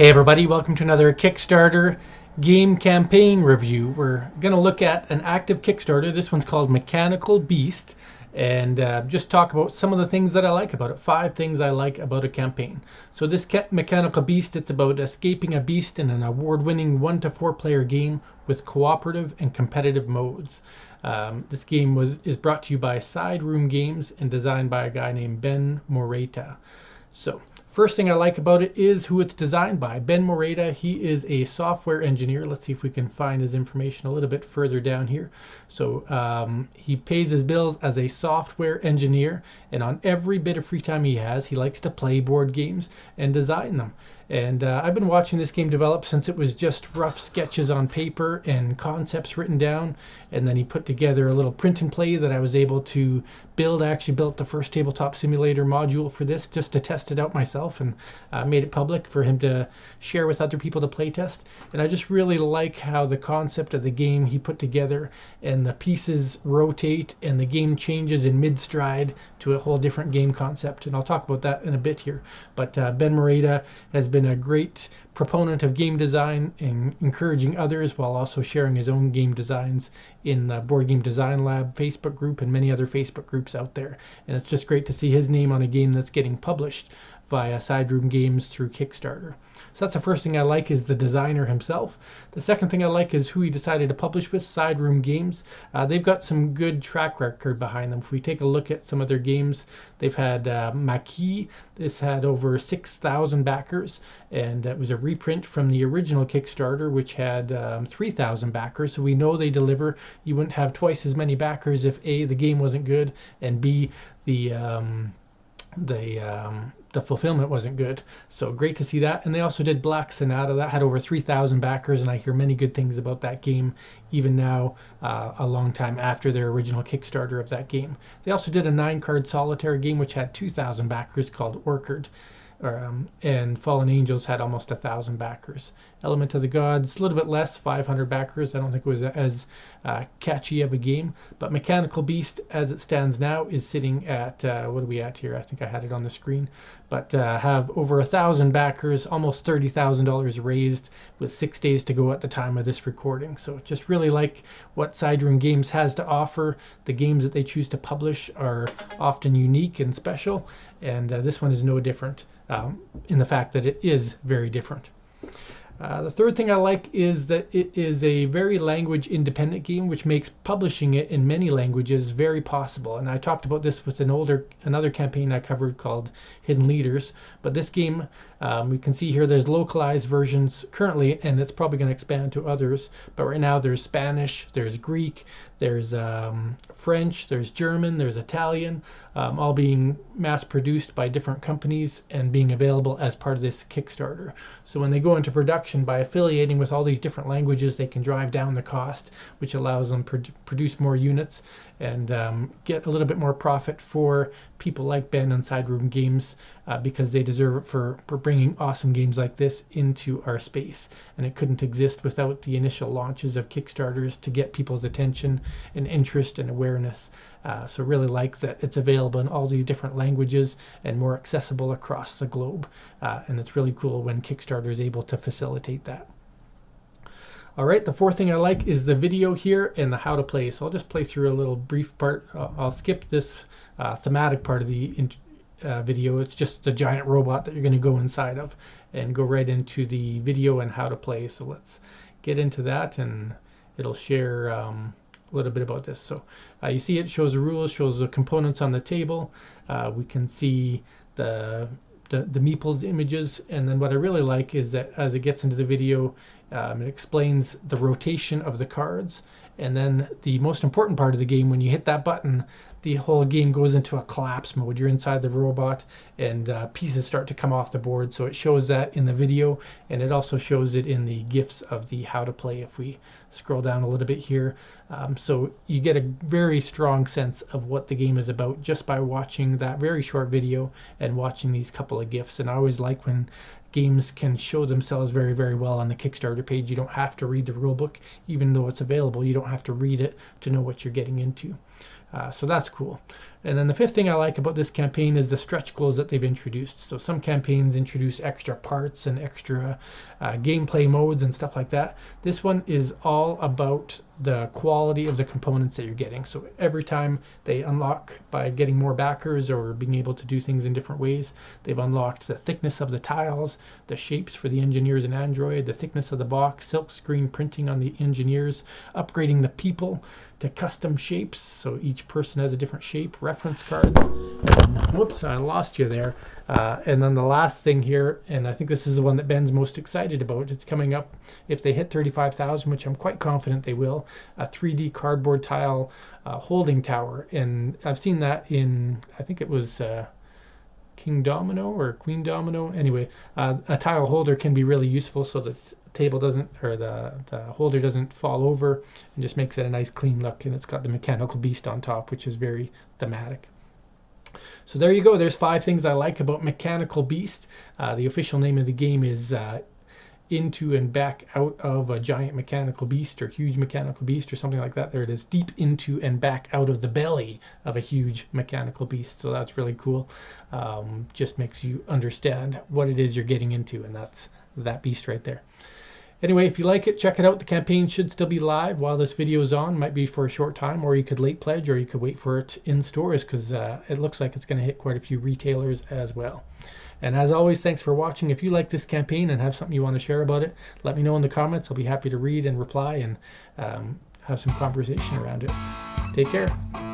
Hey everybody, welcome to another Kickstarter game campaign review. We're going to look at an active Kickstarter. This one's called Mechanical Beast, and just talk about some of the things that I like about it. 5 things I like about a campaign. So this Mechanical Beast, it's about escaping a beast in an award-winning 1 to 4 player game with cooperative and competitive modes. This game is brought to you by Side Room Games and designed by a guy named Ben Moreta. So first thing I like about it is who it's designed by. Ben Moreta, he is a software engineer. Let's see if we can find his information a little bit further down here. So he pays his bills as a software engineer, and on every bit of free time he has, he likes to play board games and design them. And I've been watching this game develop since it was just rough sketches on paper and concepts written down. And then he put together a little print and play that I was able to build. I actually built the first tabletop simulator module for this just to test it out myself, and made it public for him to share with other people to play test. And I just really like how the concept of the game he put together, and the pieces rotate and the game changes in mid-stride to a whole different game concept. And I'll talk about that in a bit here. But Ben Moreta has been a great proponent of game design and encouraging others while also sharing his own game designs in the Board Game Design Lab Facebook group and many other Facebook groups out there. And it's just great to see his name on a game that's getting published via Side Room Games through Kickstarter. So that's the first thing I like, is the designer himself. The second thing I like is who he decided to publish with, Side Room Games. They've got some good track record behind them. If we take a look at some of their games, they've had Maquis. This had over 6,000 backers, and it was a reprint from the original Kickstarter, which had 3,000 backers. So we know they deliver. You wouldn't have twice as many backers if A, the game wasn't good, and B, the fulfillment wasn't good. So great to see that. And they also did Black Sonata. That had over 3,000 backers, and I hear many good things about that game even now, a long time after their original Kickstarter of that game. They also did a 9-card solitaire game which had 2,000 backers called Orchard. And Fallen Angels had almost 1,000 backers. Element of the Gods, a little bit less, 500 backers. I don't think it was as catchy of a game. But Mechanical Beast, as it stands now, is sitting at, what are we at here? I think I had it on the screen. But have over 1,000 backers, almost $30,000 raised, with 6 days to go at the time of this recording. So just really like what Side Room Games has to offer. The games that they choose to publish are often unique and special, and this one is no different. In the fact that it is very different. The third thing I like is that it is a very language independent game, which makes publishing it in many languages very possible. And I talked about this with another campaign I covered called Hidden Leaders. But this game, we can see here there's localized versions currently, and it's probably going to expand to others. But right now there's Spanish, there's Greek, there's French, there's German, there's Italian, all being mass produced by different companies and being available as part of this Kickstarter. So when they go into production, by affiliating with all these different languages, they can drive down the cost, which allows them to produce more units and get a little bit more profit for people like Ben and Side Room Games, because they deserve it for bringing awesome games like this into our space. And it couldn't exist without the initial launches of Kickstarters to get people's attention and interest and awareness. So really like that it's available in all these different languages and more accessible across the globe. And it's really cool when Kickstarter is able to facilitate that. All right, the fourth thing I like is the video here and the how to play. So I'll just play through a little brief part. I'll skip this thematic part of the video. It's just a giant robot that you're going to go inside of, and go right into the video and how to play. So let's get into that, and it'll share a little bit about this. So you see it shows the rules, shows the components on the table. We can see the meeples images, and then what I really like is that as it gets into the video, it explains the rotation of the cards, and then the most important part of the game, when you hit that button, the whole game goes into a collapse mode. You're inside the robot, and pieces start to come off the board. So it shows that in the video, and it also shows it in the GIFs of the how to play if we scroll down a little bit here. So you get a very strong sense of what the game is about just by watching that very short video and watching these couple of GIFs. And I always like when games can show themselves very, very well on the Kickstarter page. You don't have to read the rulebook. Even though it's available, you don't have to read it to know what you're getting into. So that's cool. And then the fifth thing I like about this campaign is the stretch goals that they've introduced. So some campaigns introduce extra parts and extra gameplay modes and stuff like that. This one is all about the quality of the components that you're getting. So every time they unlock by getting more backers or being able to do things in different ways, they've unlocked the thickness of the tiles, the shapes for the engineers and Android, the thickness of the box, silk screen printing on the engineers, upgrading the people to custom shapes, so each person has a different shape, reference card. And, whoops, I lost you there. And then the last thing here, and I think this is the one that Ben's most excited about, it's coming up if they hit 35,000, which I'm quite confident they will, a 3D cardboard tile holding tower. And I've seen that in, I think it was King Domino or Queen Domino. Anyway, a tile holder can be really useful so that table doesn't, or the holder doesn't fall over, and just makes it a nice clean look. And it's got the mechanical beast on top, which is very thematic. So there you go. There's 5 things I like about Mechanical Beast. The official name of the game is Into and Back Out of a Giant Mechanical Beast, or Huge Mechanical Beast, or something like that. There it is. Deep into and back out of the belly of a huge mechanical beast. So that's really cool. Just makes you understand what it is you're getting into, and that's that beast right there. Anyway, if you like it, check it out. The campaign should still be live while this video is on. Might be for a short time, or you could late pledge, or you could wait for it in stores, because it looks like it's going to hit quite a few retailers as well. And as always, thanks for watching. If you like this campaign and have something you want to share about it, let me know in the comments. I'll be happy to read and reply and have some conversation around it. Take care.